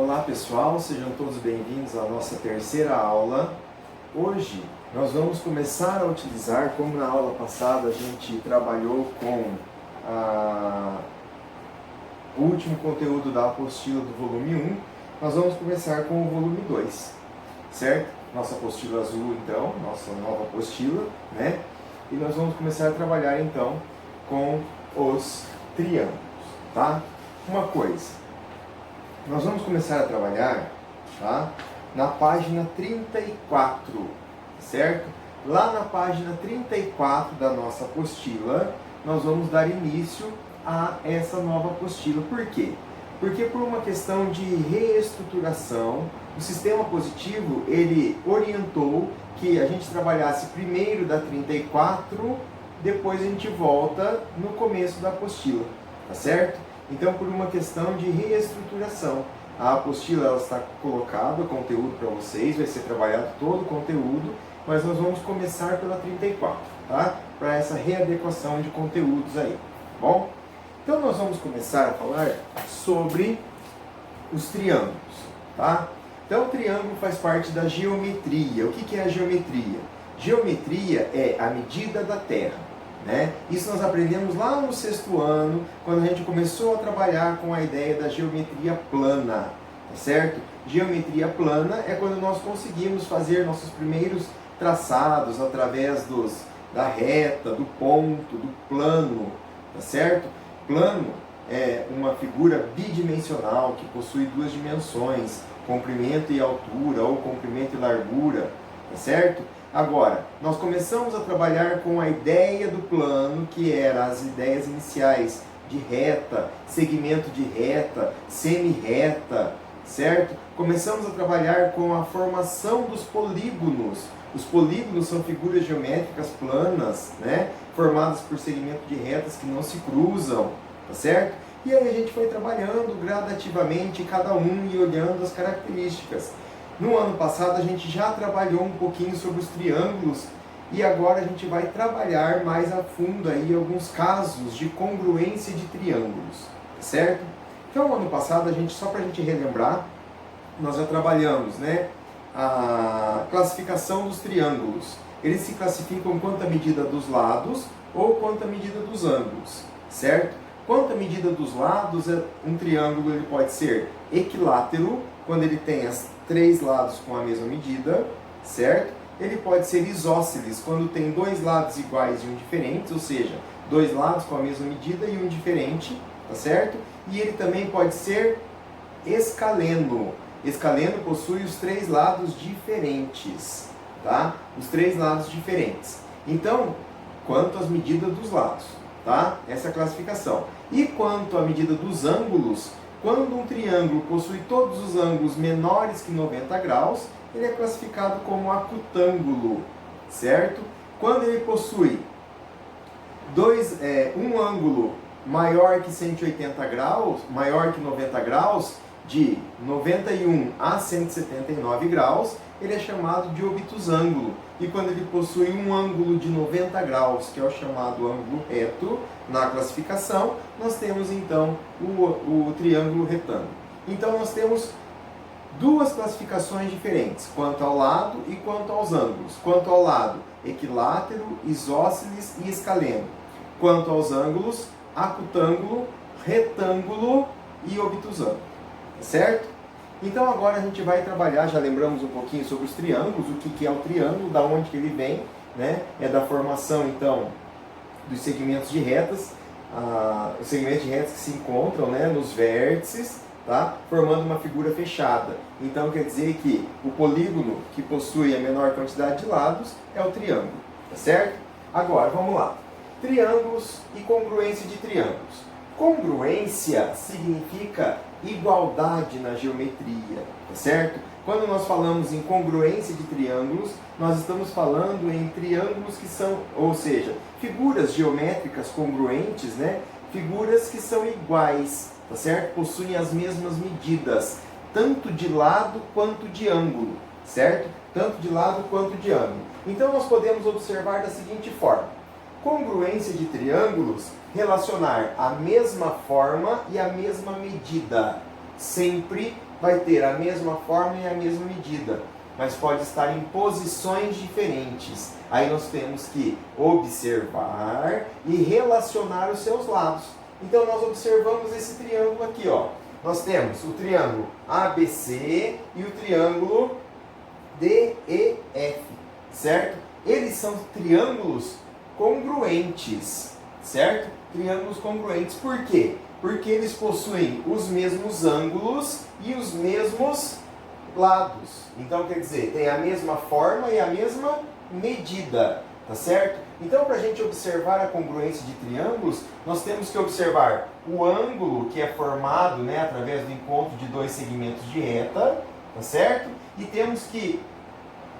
Olá pessoal, sejam todos bem-vindos à nossa terceira aula. Hoje nós vamos começar a utilizar, como na aula passada a gente trabalhou com o último conteúdo da apostila do volume 1, nós vamos começar com o volume 2, certo? Nossa apostila azul então, nossa nova apostila, né? E nós vamos começar a trabalhar então com os triângulos, tá? Uma coisa, nós vamos começar a trabalhar, tá, na página 34, certo? Lá na página 34 da nossa apostila, nós vamos dar início a essa nova apostila. Por quê? Porque por uma questão de reestruturação, o sistema positivo, ele orientou que a gente trabalhasse primeiro da 34, depois a gente volta no começo da apostila, tá certo? Então, por uma questão de reestruturação, a apostila ela está colocada, o conteúdo para vocês, vai ser trabalhado todo o conteúdo, mas nós vamos começar pela 34, tá? Para essa readequação de conteúdos aí, tá bom? Então, nós vamos começar a falar sobre os triângulos, tá? Então, o triângulo faz parte da geometria. O que é a geometria? Geometria é a medida da Terra. Né? Isso nós aprendemos lá no 6º ano, quando a gente começou a trabalhar com a ideia da geometria plana, tá certo? Geometria plana é quando nós conseguimos fazer nossos primeiros traçados através da reta, do ponto, do plano, tá certo? Plano é uma figura bidimensional que possui duas dimensões, comprimento e altura, ou comprimento e largura, tá certo? Agora, nós começamos a trabalhar com a ideia do plano, que eram as ideias iniciais de reta, segmento de reta, semi-reta, certo? Começamos a trabalhar com a formação dos polígonos. Os polígonos são figuras geométricas planas, né? Formadas por segmentos de retas que não se cruzam, tá certo? E aí a gente foi trabalhando gradativamente cada um e olhando as características. No ano passado a gente já trabalhou um pouquinho sobre os triângulos e agora a gente vai trabalhar mais a fundo aí alguns casos de congruência de triângulos, certo? Então, no ano passado, só para a gente relembrar, nós já trabalhamos, né, a classificação dos triângulos. Eles se classificam quanto à medida dos lados ou quanto à medida dos ângulos, certo? Quanto à medida dos lados, um triângulo ele pode ser equilátero, quando ele tem as três lados com a mesma medida, certo? Ele pode ser isósceles, quando tem dois lados iguais e um diferente, ou seja, dois lados com a mesma medida e um diferente, tá certo? E ele também pode ser escaleno. Escaleno possui os três lados diferentes, tá? Os três lados diferentes. Então, quanto às medidas dos lados, tá? Essa é a classificação. E quanto à medida dos ângulos, quando um triângulo possui todos os ângulos menores que 90 graus, ele é classificado como acutângulo, certo? Quando ele possui um ângulo maior que 180 graus, maior que 90 graus, de 91 a 179 graus, ele é chamado de obtusângulo. E quando ele possui um ângulo de 90 graus, que é o chamado ângulo reto, na classificação, nós temos então o triângulo retângulo. Então nós temos duas classificações diferentes, quanto ao lado e quanto aos ângulos. Quanto ao lado, equilátero, isósceles e escaleno. Quanto aos ângulos, acutângulo, retângulo e obtusângulo. Certo? Então agora a gente vai trabalhar, já lembramos um pouquinho sobre os triângulos, o que é o triângulo, da onde que ele vem, né? É da formação então dos segmentos de retas, os segmentos de retas que se encontram, né, nos vértices, tá? Formando uma figura fechada. Então quer dizer que o polígono que possui a menor quantidade de lados é o triângulo, tá certo? Agora vamos lá. Triângulos e congruência de triângulos. Congruência significa igualdade na geometria, tá certo? Quando nós falamos em congruência de triângulos, nós estamos falando em triângulos que são, ou seja, figuras geométricas congruentes, né? Figuras que são iguais, tá certo? Possuem as mesmas medidas, tanto de lado quanto de ângulo, certo? Tanto de lado quanto de ângulo. Então nós podemos observar da seguinte forma: congruência de triângulos, relacionar a mesma forma e a mesma medida, sempre vai ter a mesma forma e a mesma medida, mas pode estar em posições diferentes. Aí nós temos que observar e relacionar os seus lados. Então nós observamos esse triângulo aqui, ó. Nós temos o triângulo ABC e o triângulo DEF, certo? Eles são triângulos congruentes, certo? Triângulos congruentes. Por quê? Porque eles possuem os mesmos ângulos e os mesmos lados. Então, quer dizer, tem a mesma forma e a mesma medida, tá certo? Então, para a gente observar a congruência de triângulos, nós temos que observar o ângulo que é formado, né, através do encontro de dois segmentos de reta, tá certo? E temos que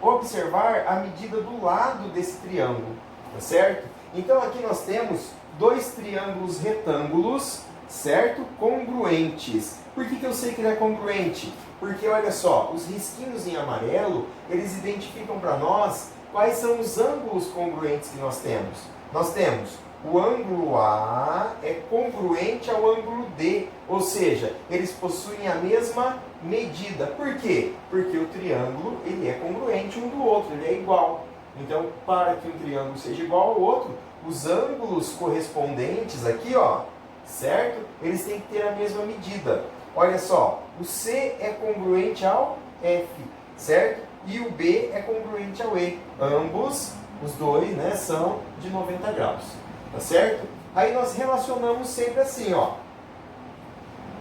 observar a medida do lado desse triângulo, tá certo? Então, aqui nós temos dois triângulos retângulos, certo? Congruentes. Por que eu sei que ele é congruente? Porque, olha só, os risquinhos em amarelo, eles identificam para nós quais são os ângulos congruentes que nós temos. Nós temos o ângulo A é congruente ao ângulo D, ou seja, eles possuem a mesma medida. Por quê? Porque o triângulo ele é congruente um do outro, ele é igual. Então, para que um triângulo seja igual ao outro, os ângulos correspondentes aqui, ó, certo? Eles têm que ter a mesma medida. Olha só, o C é congruente ao F, certo? E o B é congruente ao E. Ambos, os dois, né, são de 90 graus, tá certo? Aí nós relacionamos sempre assim, ó.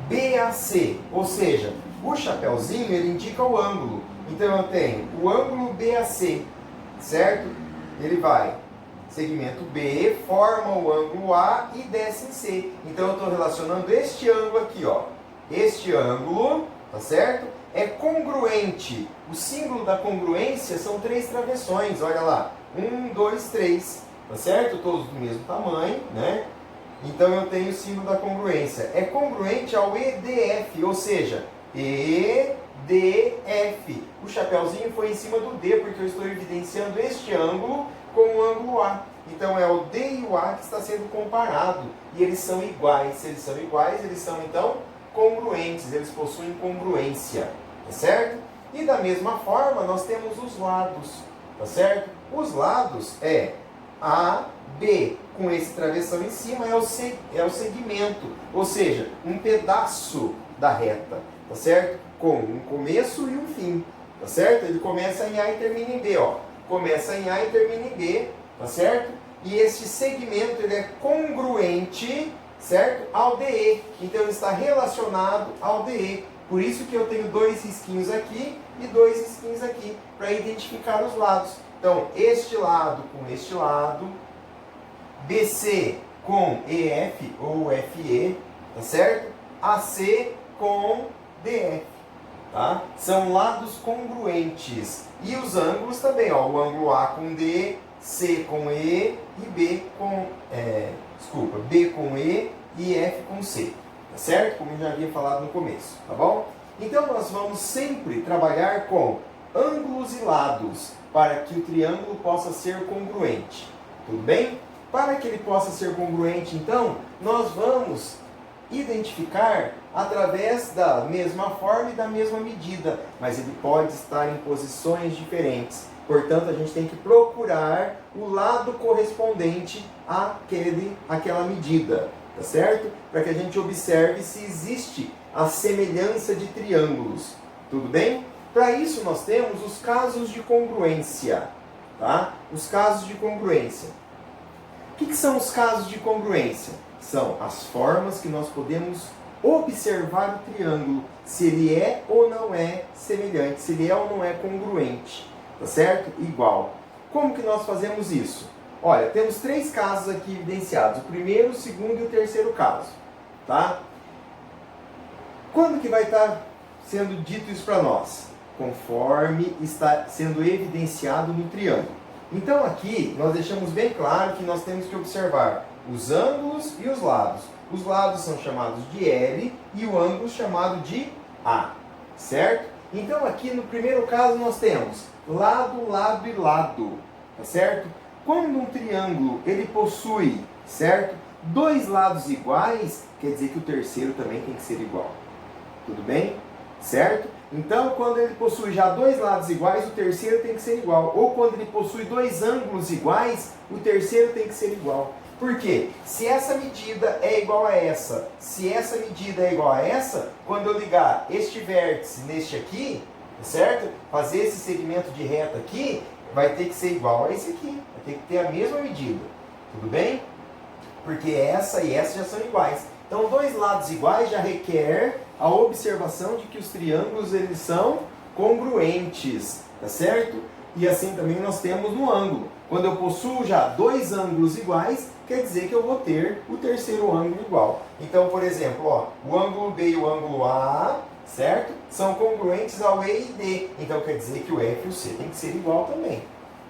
BAC, ou seja, o chapeuzinho ele indica o ângulo. Então eu tenho o ângulo BAC, certo? Ele vai, segmento B, forma o ângulo A e desce em C. Então eu estou relacionando este ângulo aqui, ó. Este ângulo, tá certo? É congruente. O símbolo da congruência são 3 travessões, olha lá. 1, 2, 3, tá certo? Todos do mesmo tamanho, né? Então eu tenho o símbolo da congruência. É congruente ao EDF, ou seja, EDF. O chapeuzinho foi em cima do D, porque eu estou evidenciando este ângulo com o ângulo A. Então é o D e o A que está sendo comparado. E eles são iguais. Se eles são iguais, eles são então congruentes. Eles possuem congruência, tá certo? E da mesma forma, nós temos os lados, tá certo? Os lados é A, B, com esse travessão em cima, é o segmento, ou seja, um pedaço da reta, tá certo? Com um começo e um fim, tá certo? Ele começa em A e termina em B, ó. Começa em A e termina em B, tá certo? E este segmento, ele é congruente, certo? Ao DE, então ele está relacionado ao DE. Por isso que eu tenho 2 risquinhos aqui e 2 risquinhos aqui, para identificar os lados. Então, este lado com este lado, BC com EF ou FE, tá certo? AC com DF, tá? São lados congruentes. E os ângulos também, ó, o ângulo A com D, C com E e B com E F com C, tá certo? Como eu já havia falado no começo, tá bom? Então nós vamos sempre trabalhar com ângulos e lados para que o triângulo possa ser congruente, tudo bem? Para que ele possa ser congruente, então, nós vamos identificar através da mesma forma e da mesma medida, mas ele pode estar em posições diferentes. Portanto, a gente tem que procurar o lado correspondente àquela medida, tá certo? Para que a gente observe se existe a semelhança de triângulos, tudo bem? Para isso nós temos os casos de congruência, tá? Os casos de congruência. O que são os casos de congruência? São as formas que nós podemos observar o triângulo, se ele é ou não é semelhante, se ele é ou não é congruente, tá certo? Igual. Como que nós fazemos isso? Olha, temos 3 casos aqui evidenciados, o primeiro, o segundo e o terceiro caso, tá? Quando que vai estar sendo dito isso para nós? Conforme está sendo evidenciado no triângulo. Então aqui nós deixamos bem claro que nós temos que observar os ângulos e os lados. Os lados são chamados de L e o ângulo chamado de A, certo? Então aqui no primeiro caso nós temos lado, lado e lado, tá certo? Quando um triângulo ele possui, certo, 2 lados iguais, quer dizer que o terceiro também tem que ser igual. Tudo bem? certo? Então, quando ele possui já dois lados iguais, o terceiro tem que ser igual. Ou quando ele possui dois ângulos iguais, o terceiro tem que ser igual. Por quê? Se essa medida é igual a essa, se essa medida é igual a essa, quando eu ligar este vértice neste aqui, certo? Fazer esse segmento de reta aqui, vai ter que ser igual a esse aqui. Vai ter que ter a mesma medida. Tudo bem? Porque essa e essa já são iguais. Então, dois lados iguais já requer a observação de que os triângulos eles são congruentes, tá certo? E assim também nós temos no ângulo. Quando eu possuo já dois ângulos iguais, quer dizer que eu vou ter o terceiro ângulo igual. Então, por exemplo, ó, o ângulo B e o ângulo A, certo? São congruentes ao E e D. Então, quer dizer que o F e o C tem que ser igual também,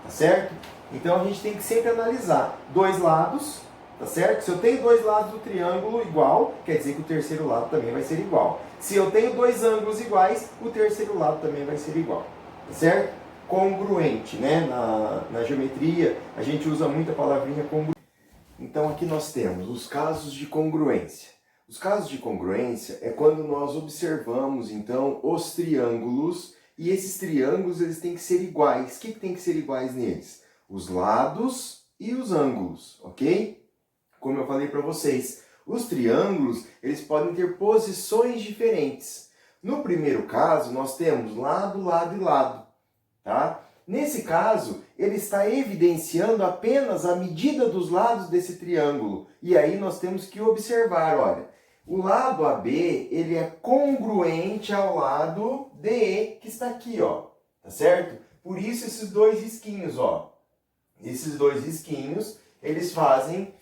tá certo? Então, a gente tem que sempre analisar dois lados, tá certo? Se eu tenho dois lados do triângulo igual, quer dizer que o terceiro lado também vai ser igual. Se eu tenho dois ângulos iguais, o terceiro lado também vai ser igual, tá certo? Congruente, né? Na geometria, a gente usa muito a palavrinha congruente. Então, aqui nós temos os casos de congruência. Os casos de congruência é quando nós observamos, então, os triângulos, e esses triângulos eles têm que ser iguais. O que tem que ser iguais neles? Os lados e os ângulos, ok? Como eu falei para vocês, os triângulos eles podem ter posições diferentes. No primeiro caso, nós temos lado, lado e lado, tá? Nesse caso, ele está evidenciando apenas a medida dos lados desse triângulo. E aí nós temos que observar, olha, o lado AB, ele é congruente ao lado DE, que está aqui, ó, tá certo? Por isso esses dois risquinhos, ó. Esses dois risquinhos, eles fazem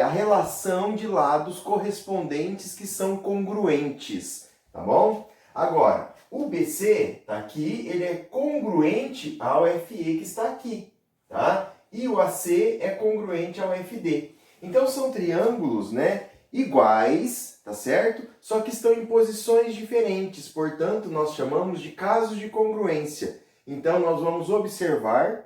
a relação de lados correspondentes que são congruentes, tá bom? Agora, o BC tá aqui, ele é congruente ao FE que está aqui, tá? E o AC é congruente ao FD. Então são triângulos, né, iguais, tá certo? Só que estão em posições diferentes, portanto nós chamamos de casos de congruência. Então nós vamos observar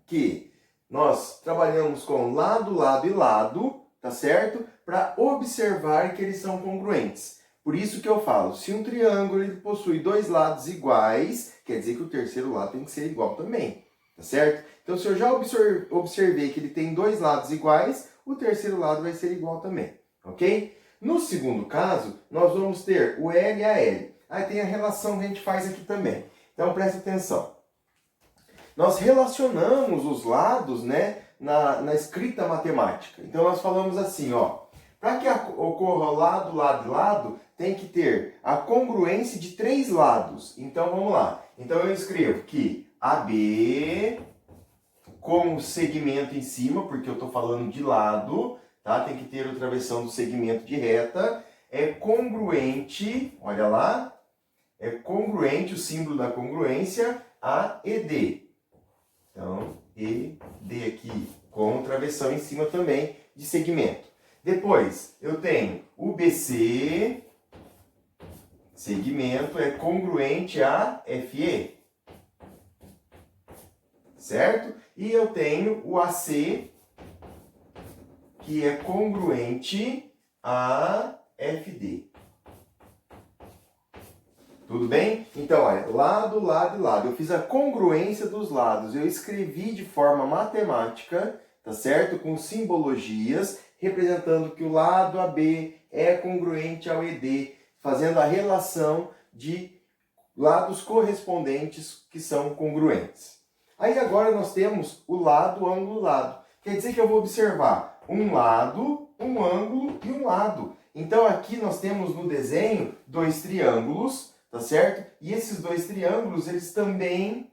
que nós trabalhamos com lado, lado e lado, tá certo? Para observar que eles são congruentes. Por isso que eu falo, se um triângulo ele possui dois lados iguais, quer dizer que o terceiro lado tem que ser igual também, tá certo? Então, se eu já observei que ele tem dois lados iguais, o terceiro lado vai ser igual também, ok? No segundo caso, nós vamos ter o L e a L. Aí tem a relação que a gente faz aqui também. Então, presta atenção. Nós relacionamos os lados, né, na escrita matemática. Então, nós falamos assim, ó. Para que ocorra lado, lado e lado, tem que ter a congruência de três lados. Então, vamos lá. Então, eu escrevo que AB com o segmento em cima, porque eu estou falando de lado, tá? Tem que ter o travessão do segmento de reta. É congruente, olha lá, é congruente, o símbolo da congruência, a ED. Então, ED aqui, com travessão em cima também de segmento. Depois, eu tenho o BC, segmento, é congruente a FE, certo? E eu tenho o AC, que é congruente a FD. Tudo bem? Então, olha, lado, lado e lado. Eu fiz a congruência dos lados. Eu escrevi de forma matemática, tá certo? Com simbologias, representando que o lado AB é congruente ao ED, fazendo a relação de lados correspondentes que são congruentes. Aí agora nós temos o lado, ângulo, lado. Quer dizer que eu vou observar um lado, um ângulo e um lado. Então aqui nós temos no desenho dois triângulos, tá certo? E esses dois triângulos, eles também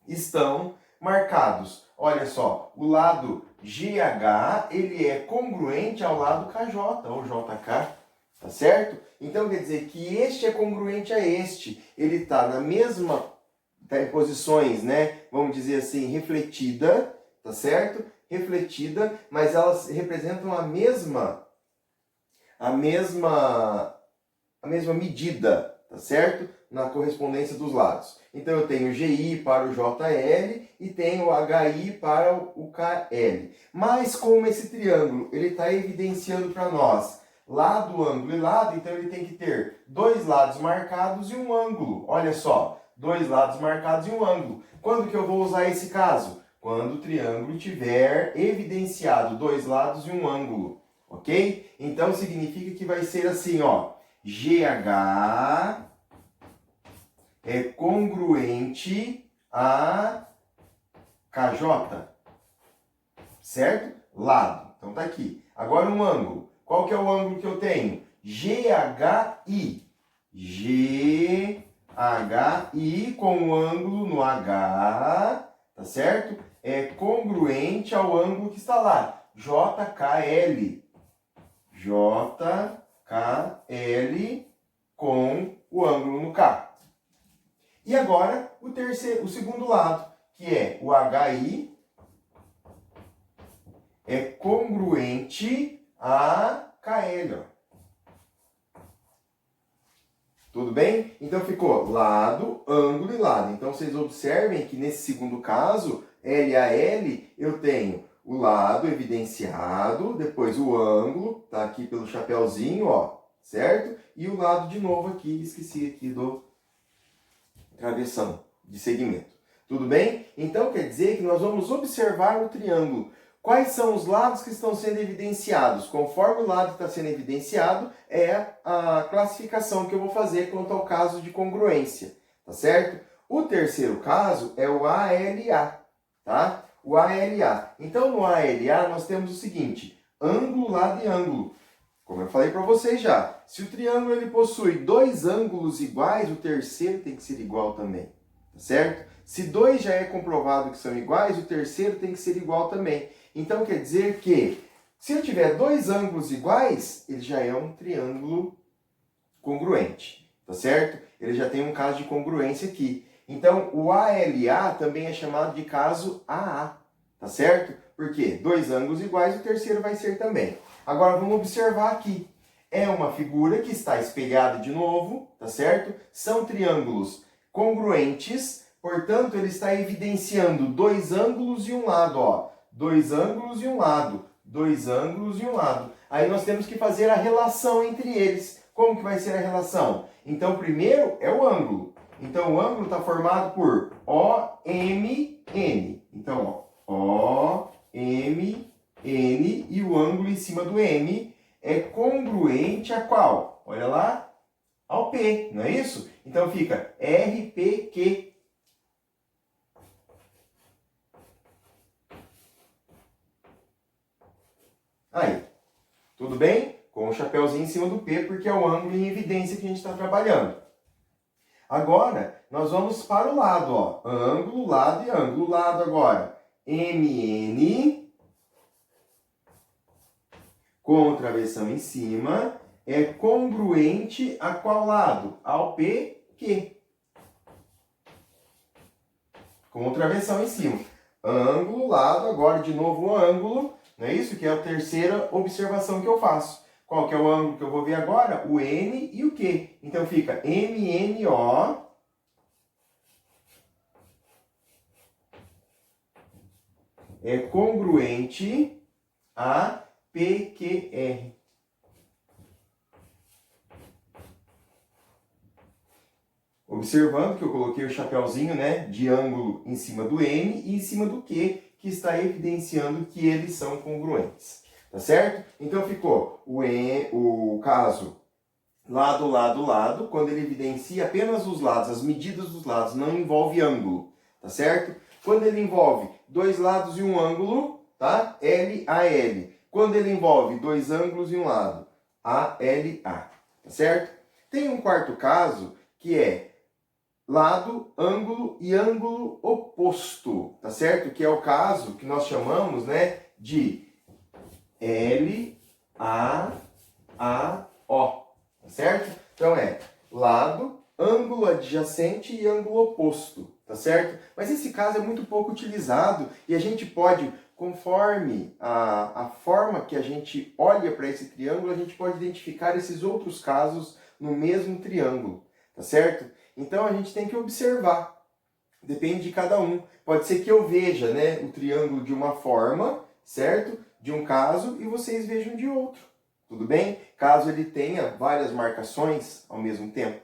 estão marcados. Olha só, o lado GH, ele é congruente ao lado KJ, ou JK, tá certo? Então quer dizer que este é congruente a este. Ele está na mesma, tá em posições, né? Vamos dizer assim, refletida, tá certo? Refletida, mas elas representam a mesma medida, tá certo? Na correspondência dos lados. Então eu tenho GI para o JL e tenho o HI para o KL. Mas como esse triângulo ele está evidenciando para nós Lado, ângulo e lado, então ele tem que ter dois lados marcados e um ângulo. Olha só, dois lados marcados e um ângulo. Quando que eu vou usar esse caso? Quando o triângulo tiver evidenciado dois lados e um ângulo, ok? Então significa que vai ser assim, ó, GH é congruente a KJ, certo? Lado, então tá aqui. Agora um ângulo. Qual que é o ângulo que eu tenho? GHI. GHI com o ângulo no H, tá certo? É congruente ao ângulo que está lá. JKL. JKL com o ângulo no K. E agora o segundo lado, que é o HI é congruente a KL. Ó. Tudo bem? Então ficou lado, ângulo e lado. Então vocês observem que nesse segundo caso, L a L, eu tenho o lado evidenciado, depois o ângulo, tá aqui pelo chapéuzinho, ó, certo? E o lado de novo aqui, esqueci aqui do travessão de segmento. Tudo bem? Então quer dizer que nós vamos observar o triângulo. Quais são os lados que estão sendo evidenciados? Conforme o lado está sendo evidenciado, é a classificação que eu vou fazer quanto ao caso de congruência, tá certo? O terceiro caso é o ALA, tá? O ALA. Então, no ALA, nós temos o seguinte, ângulo, lado e ângulo. Como eu falei para vocês já, se o triângulo ele possui dois ângulos iguais, o terceiro tem que ser igual também, tá certo? Se dois já é comprovado que são iguais, o terceiro tem que ser igual também. Então, quer dizer que, se eu tiver dois ângulos iguais, ele já é um triângulo congruente, tá certo? Ele já tem um caso de congruência aqui. Então, o ALA também é chamado de caso AA, tá certo? Porque dois ângulos iguais, o terceiro vai ser também. Agora, vamos observar aqui. É uma figura que está espelhada de novo, tá certo? São triângulos congruentes, portanto, ele está evidenciando dois ângulos e um lado, ó. Dois ângulos e um lado, dois ângulos e um lado. Aí nós temos que fazer a relação entre eles. Como que vai ser a relação? Então, primeiro é o ângulo. Então, o ângulo está formado por OMN. Então, ó, OMN e o ângulo em cima do M é congruente a qual? Olha lá, ao P, não é isso? Então, fica RPQ. Aí, tudo bem? Com o chapéuzinho em cima do P, porque é o ângulo em evidência que a gente está trabalhando. Agora, nós vamos para o lado, ó. Ângulo, lado e ângulo. Lado agora, MN, com travessão em cima, é congruente a qual lado? Ao PQ. Com travessão em cima. Ângulo, lado, agora de novo o ângulo. Não é isso? Que é a terceira observação que eu faço. Qual que é o ângulo que eu vou ver agora? O N e o Q. Então fica MNO é congruente a PQR. Observando que eu coloquei o chapéuzinho, né, de ângulo em cima do N e em cima do Q, que está evidenciando que eles são congruentes. Tá certo? Então ficou o caso lado, lado, lado, quando ele evidencia apenas os lados, as medidas dos lados, não envolve ângulo. Tá certo? Quando ele envolve dois lados e um ângulo, tá? L a L. Quando ele envolve dois ângulos e um lado, A, L, A. Tá certo? Tem um quarto caso que é lado, ângulo e ângulo oposto, tá certo? Que é o caso que nós chamamos, né, de L, A, O, tá certo? Então é lado, ângulo adjacente e ângulo oposto, tá certo? Mas esse caso é muito pouco utilizado e a gente pode, conforme a forma que a gente olha para esse triângulo, a gente pode identificar esses outros casos no mesmo triângulo, tá certo? Então a gente tem que observar, depende de cada um. Pode ser que eu veja, né, o triângulo de uma forma, certo? De um caso, e vocês vejam de outro, tudo bem? Caso ele tenha várias marcações ao mesmo tempo,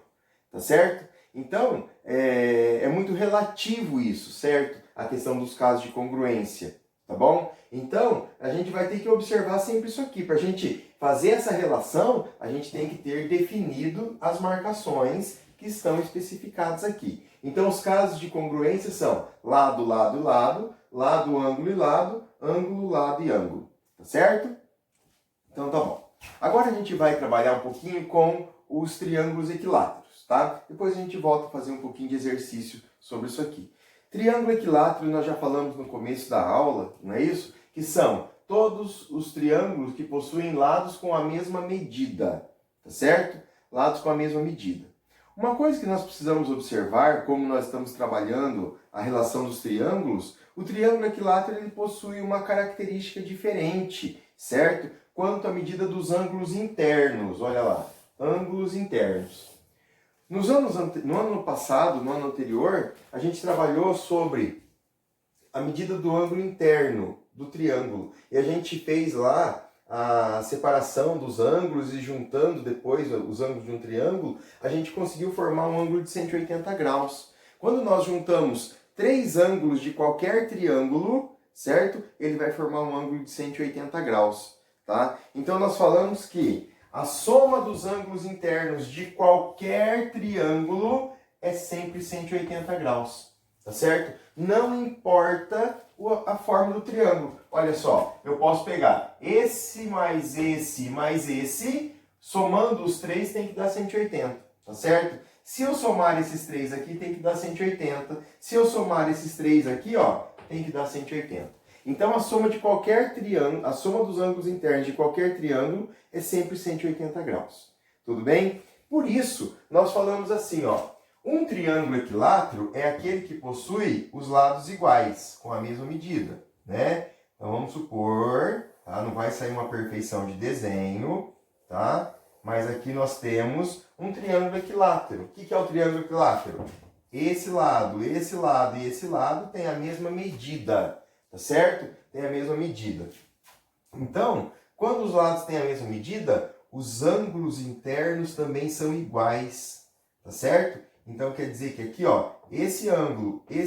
tá certo? Então, é muito relativo isso, certo? A questão dos casos de congruência, tá bom? Então, a gente vai ter que observar sempre isso aqui. Para a gente fazer essa relação, a gente tem que ter definido as marcações que estão especificadas aqui. Então, os casos de congruência são lado, lado, lado, lado, ângulo e lado, ângulo, lado e ângulo, tá certo? Então, tá bom. Agora a gente vai trabalhar um pouquinho com os triângulos equiláteros, tá? Depois a gente volta a fazer um pouquinho de exercício sobre isso aqui. Triângulo equilátero nós já falamos no começo da aula, não é isso? Que são todos os triângulos que possuem lados com a mesma medida, tá certo? Lados com a mesma medida. Uma coisa que nós precisamos observar, como nós estamos trabalhando a relação dos triângulos, o triângulo equilátero ele possui uma característica diferente, certo? Quanto à medida dos ângulos internos, olha lá, ângulos internos. No ano passado, no ano anterior, a gente trabalhou sobre a medida do ângulo interno do triângulo. E a gente fez lá a separação dos ângulos e juntando depois os ângulos de um triângulo, a gente conseguiu formar um ângulo de 180 graus. Quando nós juntamos três ângulos de qualquer triângulo, certo? Ele vai formar um ângulo de 180 graus, tá? Então nós falamos que a soma dos ângulos internos de qualquer triângulo é sempre 180 graus, tá certo? Não importa a forma do triângulo. Olha só, eu posso pegar esse, somando os três tem que dar 180, tá certo? Se eu somar esses três aqui, tem que dar 180. Se eu somar esses três aqui, ó, tem que dar 180. Então, a soma de qualquer triângulo, a soma dos ângulos internos de qualquer triângulo é sempre 180 graus. Tudo bem? Por isso, nós falamos assim, ó. Um triângulo equilátero é aquele que possui os lados iguais, com a mesma medida, né? Então, vamos supor, tá? Não vai sair uma perfeição de desenho, tá? Mas aqui nós temos um triângulo equilátero. O que é o triângulo equilátero? Esse lado e esse lado têm a mesma medida. Tá certo? Tem a mesma medida. Então, quando os lados têm a mesma medida, os ângulos internos também são iguais. Tá certo? Então, quer dizer que aqui, ó, esse ângulo e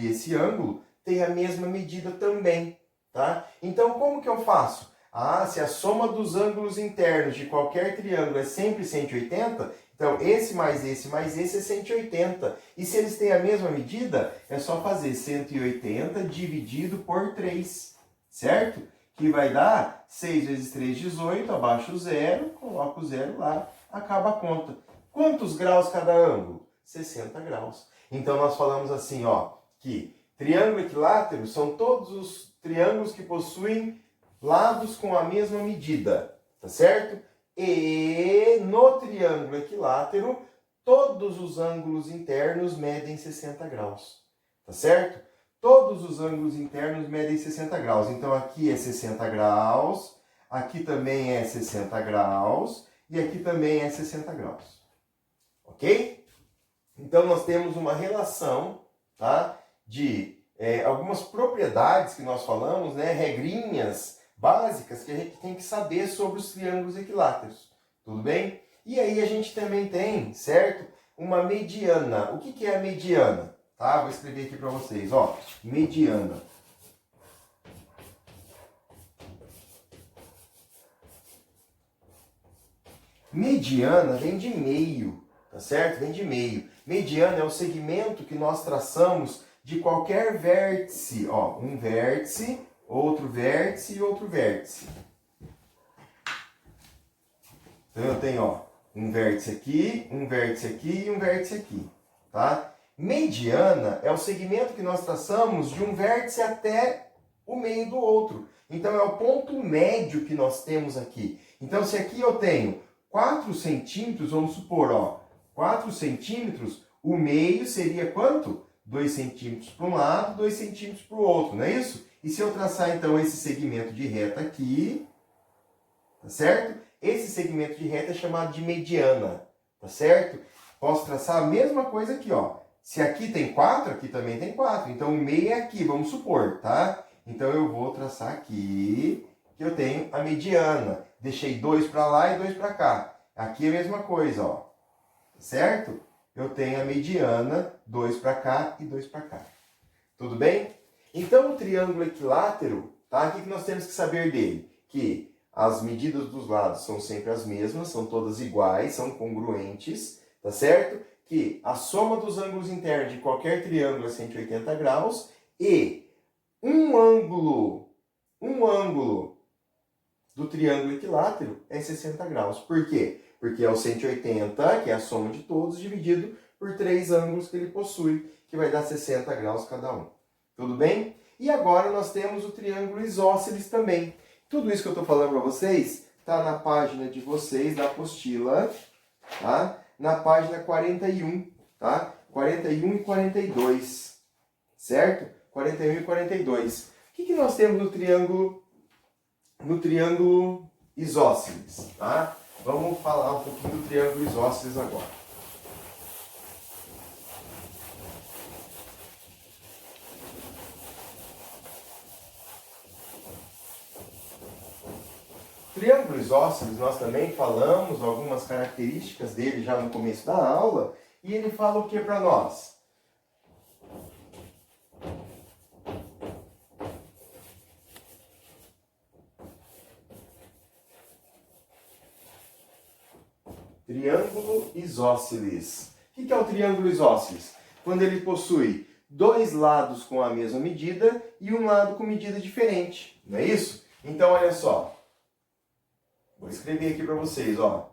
esse ângulo têm a mesma medida também. Tá? Então, como que eu faço? Ah, se a soma dos ângulos internos de qualquer triângulo é sempre 180, então esse mais esse é 180. E se eles têm a mesma medida, é só fazer 180 dividido por 3, certo? Que vai dar 6 vezes 3, 18, abaixo o zero, coloca o zero lá, acaba a conta. Quantos graus cada ângulo? 60 graus. Então nós falamos assim, ó, que triângulo equilátero são todos os triângulos que possuem lados com a mesma medida, tá certo? E no triângulo equilátero, todos os ângulos internos medem 60 graus, tá certo? Todos os ângulos internos medem 60 graus. Então aqui é 60 graus, aqui também é 60 graus e aqui também é 60 graus. Ok? Então nós temos uma relação, tá? De algumas propriedades que nós falamos, né? Regrinhas básicas que a gente tem que saber sobre os triângulos equiláteros, tudo bem? E aí a gente também tem, certo? Uma mediana. O que é a mediana? Tá? Vou escrever aqui para vocês, ó. Mediana. Mediana vem de meio, tá certo? Vem de meio. Mediana é o segmento que nós traçamos de qualquer vértice, ó. Um vértice, outro vértice e outro vértice. Então eu tenho, ó, um vértice aqui e um vértice aqui, tá? Mediana é o segmento que nós traçamos de um vértice até o meio do outro. Então é o ponto médio que nós temos aqui. Então se aqui eu tenho 4 centímetros, vamos supor, ó, 4 centímetros, o meio seria quanto? 2 centímetros para um lado, 2 centímetros para o outro, não é isso? E se eu traçar, então, esse segmento de reta aqui, tá certo? Esse segmento de reta é chamado de mediana, tá certo? Posso traçar a mesma coisa aqui, ó. Se aqui tem 4, aqui também tem 4. Então, o meio é aqui, vamos supor, tá? Então, eu vou traçar aqui, que eu tenho a mediana. deixei 2 para lá e 2 para cá. Aqui é a mesma coisa, ó. Certo? Eu tenho a mediana, 2 para cá e 2 para cá. Tudo bem? Então, o triângulo equilátero, tá? O que nós temos que saber dele? Que as medidas dos lados são sempre as mesmas, são todas iguais, são congruentes, tá certo? Que a soma dos ângulos internos de qualquer triângulo é 180 graus e um ângulo do triângulo equilátero é 60 graus. Por quê? Porque é o 180, que é a soma de todos, dividido por 3 ângulos que ele possui, que vai dar 60 graus cada um. Tudo bem? E agora nós temos o triângulo isósceles também. Tudo isso que eu estou falando para vocês está na página de vocês, da apostila, tá? Na página 41, tá? 41 e 42, certo? 41 e 42. O que nós temos no triângulo isósceles, tá? Vamos falar um pouquinho do triângulo isósceles agora. Triângulo isósceles, nós também falamos algumas características dele já no começo da aula, e ele fala o que para nós? Triângulo isósceles. O que é o triângulo isósceles? Quando ele possui 2 lados com a mesma medida e um lado com medida diferente, não é isso? Então, olha só. Vou escrever aqui para vocês, ó.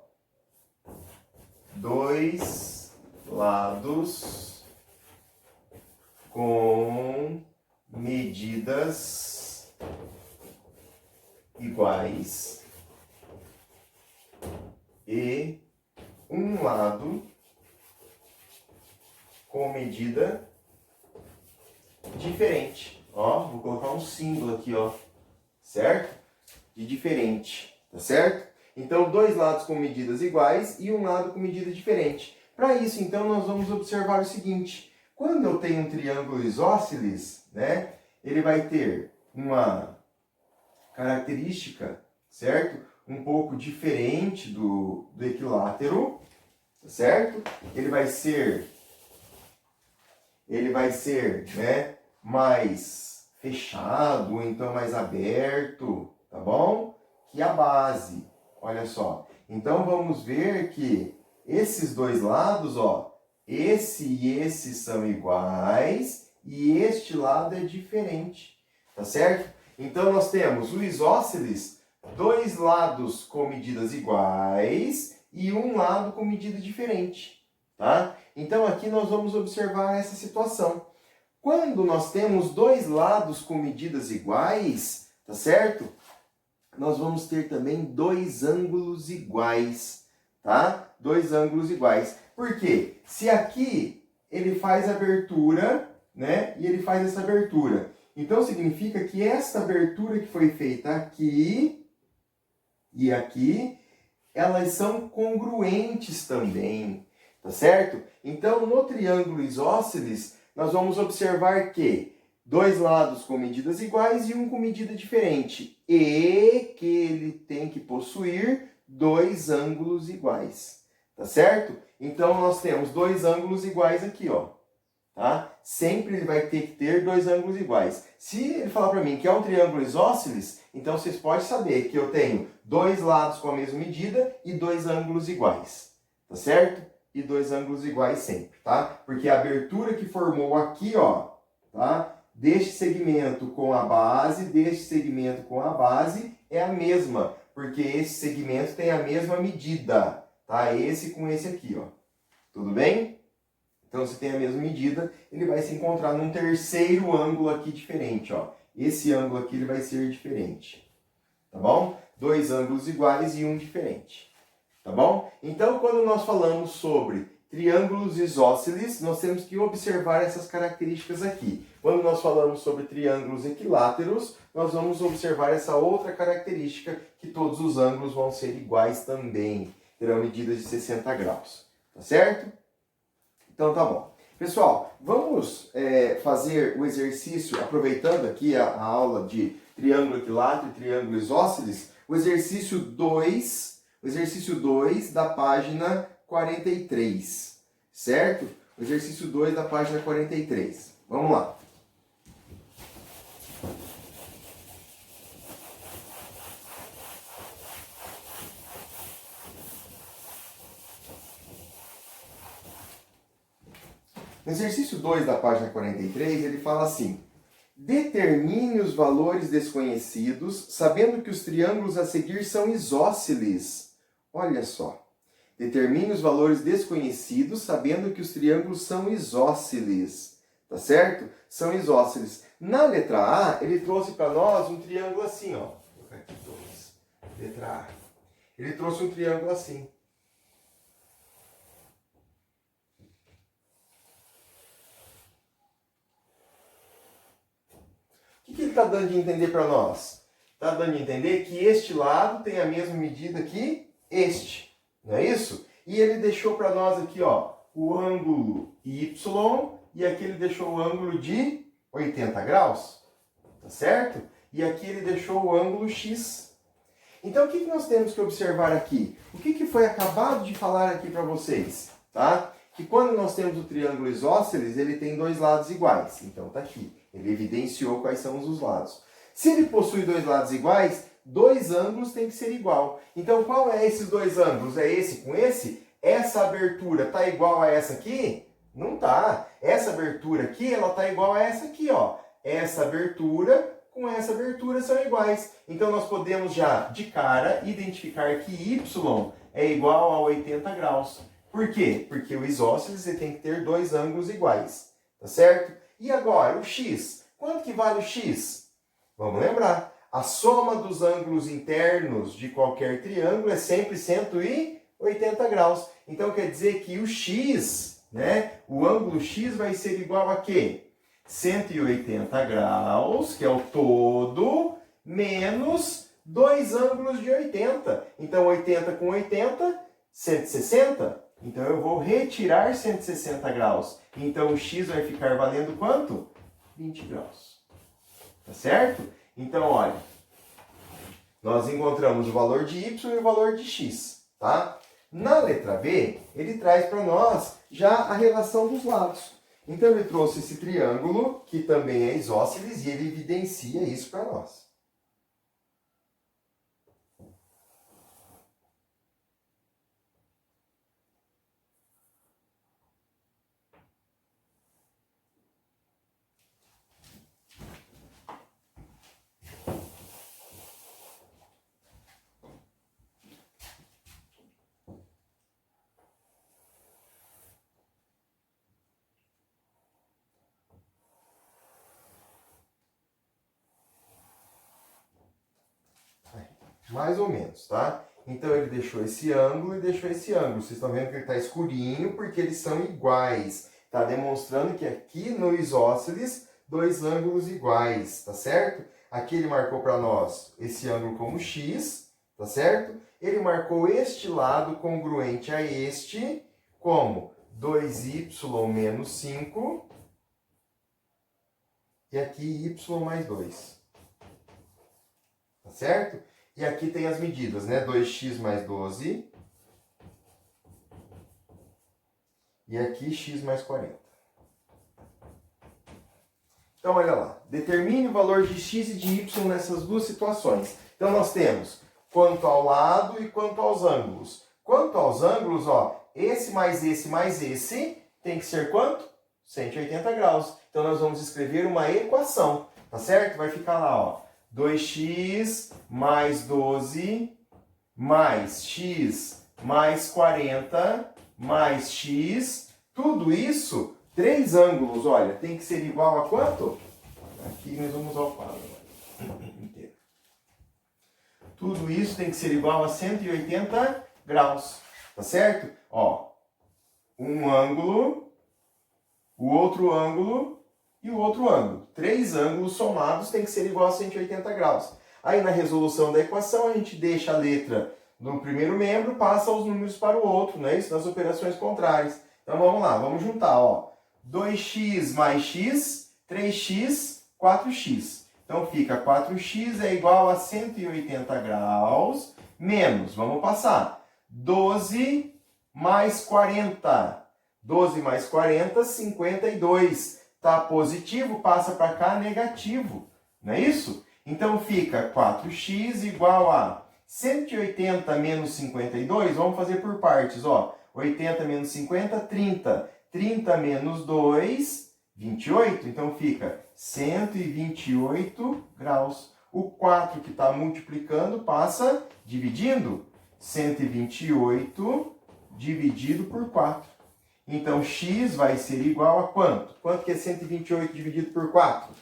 2 lados com medidas iguais e um lado com medida diferente. Ó, vou colocar um símbolo aqui, ó. Certo? De diferente. Tá certo? Então, 2 lados com medidas iguais e um lado com medida diferente. Para isso, então, nós vamos observar o seguinte. Quando eu tenho um triângulo isósceles, né, ele vai ter uma característica, certo? Um pouco diferente do equilátero, tá certo? Ele vai ser, né, mais fechado, ou então mais aberto, tá bom? Que a base. Olha só. Então, vamos ver que esses 2 lados, ó, esse e esse são iguais e este lado é diferente. Tá certo? Então, nós temos o isósceles, 2 lados com medidas iguais e um lado com medida diferente. Tá? Então, aqui nós vamos observar essa situação. Quando nós temos 2 lados com medidas iguais, tá certo? Nós vamos ter também 2 ângulos iguais, tá? 2 ângulos iguais. Por quê? Se aqui ele faz abertura, né? E ele faz essa abertura. Então, significa que essa abertura que foi feita aqui e aqui, elas são congruentes também, tá certo? Então, no triângulo isósceles, nós vamos observar que 2 lados com medidas iguais e um com medida diferente. E que ele tem que possuir 2 ângulos iguais. Tá certo? Então, nós temos 2 ângulos iguais aqui, ó. Tá? Sempre ele vai ter que ter 2 ângulos iguais. Se ele falar para mim que é um triângulo isósceles, então vocês podem saber que eu tenho 2 lados com a mesma medida e 2 ângulos iguais. Tá certo? E 2 ângulos iguais sempre, tá? Porque a abertura que formou aqui, ó, tá? Deste segmento com a base, deste segmento com a base, é a mesma, porque esse segmento tem a mesma medida, tá? Esse com esse aqui, ó. Tudo bem? Então, se tem a mesma medida, ele vai se encontrar num terceiro ângulo aqui diferente, ó. Esse ângulo aqui ele vai ser diferente, tá bom? 2 ângulos iguais e um diferente, tá bom? Então, quando nós falamos sobre triângulos isósceles, nós temos que observar essas características aqui. Quando nós falamos sobre triângulos equiláteros, nós vamos observar essa outra característica, que todos os ângulos vão ser iguais também, terão medidas de 60 graus, tá certo? Então tá bom. Pessoal, vamos fazer o exercício, aproveitando aqui a aula de triângulo equilátero e triângulo isósceles, o exercício 2 da página 43, certo? O exercício 2 da página 43. Vamos lá. No exercício 2 da página 43, ele fala assim: determine os valores desconhecidos, sabendo que os triângulos a seguir são isósceles. Olha só. Determine os valores desconhecidos, sabendo que os triângulos são isósceles. Tá certo? São isósceles. Na letra A, ele trouxe para nós um triângulo assim, ó. Vou colocar aqui 2. Letra A. Ele trouxe um triângulo assim. O que ele está dando de entender para nós? Está dando de entender que este lado tem a mesma medida que este. Não é isso? E ele deixou para nós aqui, ó, o ângulo Y e aqui ele deixou o ângulo de 80 graus. Tá certo? E aqui ele deixou o ângulo X. Então o que nós temos que observar aqui? O que foi acabado de falar aqui para vocês? Tá? Que quando nós temos o triângulo isósceles, ele tem dois lados iguais. Então tá aqui. Ele evidenciou quais são os lados. Se ele possui dois lados iguais, dois ângulos têm que ser igual. Então, qual é esses dois ângulos? É esse com esse? Essa abertura está igual a essa aqui? Não tá. Essa abertura aqui, ela está igual a essa aqui, ó. Essa abertura com essa abertura são iguais. Então, nós podemos já, de cara, identificar que Y é igual a 80 graus. Por quê? Porque o isósceles você tem que ter dois ângulos iguais. Tá certo? E agora, o X? Quanto que vale o X? Vamos lembrar. A soma dos ângulos internos de qualquer triângulo é sempre 180 graus. Então, quer dizer que o X, né? O ângulo X vai ser igual a quê? 180 graus, que é o todo, menos dois ângulos de 80. Então, 80 com 80, 160. Então, eu vou retirar 160 graus. Então, o X vai ficar valendo quanto? 20 graus. Tá certo? Então, olha. Nós encontramos o valor de Y e o valor de X. Tá? Na letra B, ele traz para nós já a relação dos lados. Então, ele trouxe esse triângulo, que também é isósceles, e ele evidencia isso para nós. Mais ou menos, tá? Então ele deixou esse ângulo e deixou esse ângulo. Vocês estão vendo que ele está escurinho porque eles são iguais. Está demonstrando que aqui no isósceles, dois ângulos iguais, tá certo? Aqui ele marcou para nós esse ângulo como X, tá certo? Ele marcou este lado congruente a este como 2y menos 5 e aqui y mais 2. Tá certo? E aqui tem as medidas, né? 2x mais 12. E aqui x mais 40. Então, olha lá. Determine o valor de x e de y nessas duas situações. Então, nós temos quanto ao lado e quanto aos ângulos. Quanto aos ângulos, ó, esse mais esse tem que ser quanto? 180 graus. Então, nós vamos escrever uma equação, tá certo? Vai ficar lá, ó. 2x mais 12 mais x mais 40 mais x, tudo isso, três ângulos, olha, tem que ser igual a quanto? Aqui nós vamos usar o quadro inteiro. Tudo isso tem que ser igual a 180 graus, tá certo? Ó, um ângulo, o outro ângulo e o outro ângulo. Três ângulos somados tem que ser igual a 180 graus. Aí na resolução da equação a gente deixa a letra no primeiro membro, passa os números para o outro, não é isso? Nas operações contrárias. Então vamos lá, vamos juntar, ó. 2x mais x, 3x, 4x. Então fica 4x é igual a 180 graus, menos, vamos passar, 12 mais 40. 12 mais 40, 52. Está positivo, passa para cá, negativo. Não é isso? Então fica 4x igual a 180 menos 52. Vamos fazer por partes, ó. 80 menos 50, 30. 30 menos 2, 28. Então fica 128 graus. O 4 que está multiplicando passa dividindo. 128 dividido por 4. Então, x vai ser igual a quanto? Quanto que é 128 dividido por 4?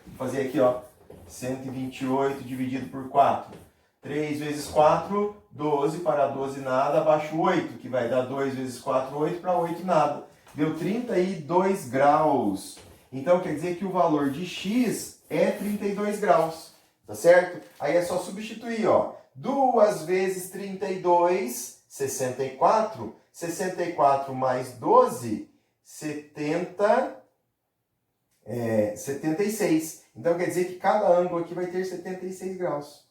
Vou fazer aqui, ó. 128 dividido por 4. 3 vezes 4, 12. Para 12 nada, abaixo 8, que vai dar 2 vezes 4, 8. Para 8 nada. Deu 32 graus. Então, quer dizer que o valor de x é 32 graus. Tá certo? Aí é só substituir, ó. 2 vezes 32, 64. 64 mais 12, 76. Então, quer dizer que cada ângulo aqui vai ter 76 graus.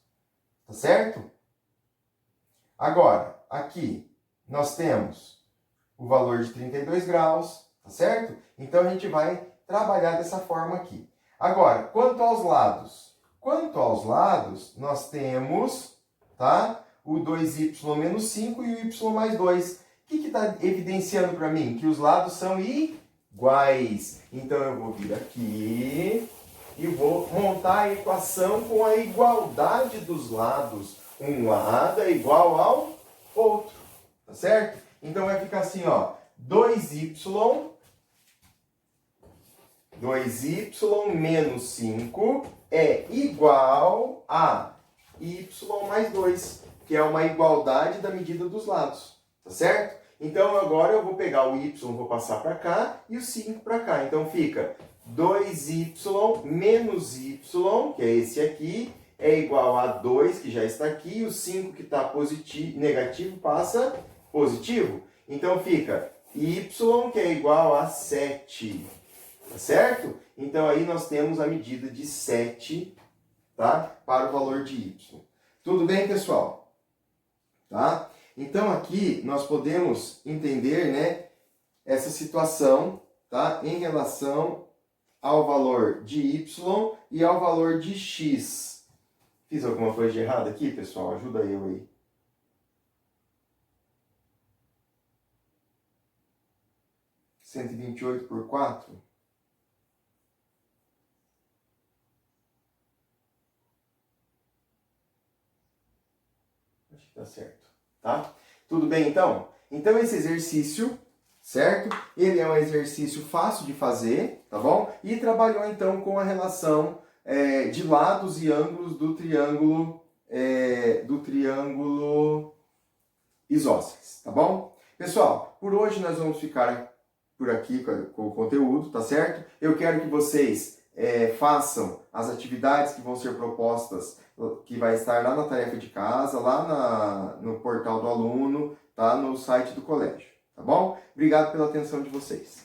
Tá certo? Agora, aqui, nós temos o valor de 32 graus. Tá certo? Então, a gente vai trabalhar dessa forma aqui. Agora, quanto aos lados? Quanto aos lados, nós temos, tá? O 2y menos 5 e o y mais 2. O que está evidenciando para mim? Que os lados são iguais. Então, eu vou vir aqui e vou montar a equação com a igualdade dos lados. Um lado é igual ao outro. Tá certo? Então, vai ficar assim, ó. 2y menos 5 é igual a y mais 2, que é uma igualdade da medida dos lados. Tá certo? Então, agora eu vou pegar o y, vou passar para cá, e o 5 para cá. Então, fica 2y menos y, que é esse aqui, é igual a 2, que já está aqui, e o 5 que está negativo passa positivo. Então, fica y, que é igual a 7. Tá certo? Então, aí nós temos a medida de 7, tá? Para o valor de y. Tudo bem, pessoal? Tá? Então, aqui nós podemos entender, né, essa situação, tá, em relação ao valor de y e ao valor de x. Fiz alguma coisa de errado aqui, pessoal? Ajuda eu aí. Cento e 128 por 4? Acho que tá certo. Tá? Tudo bem, então? Então, esse exercício, certo? Ele é um exercício fácil de fazer, tá bom? E trabalhou, então, com a relação de lados e ângulos do triângulo isósceles, tá bom? Pessoal, por hoje nós vamos ficar por aqui com o conteúdo, tá certo? Eu quero que vocês façam as atividades que vão ser propostas, que vai estar lá na tarefa de casa, lá no portal do aluno, tá? No site do colégio, tá bom? Obrigado pela atenção de vocês.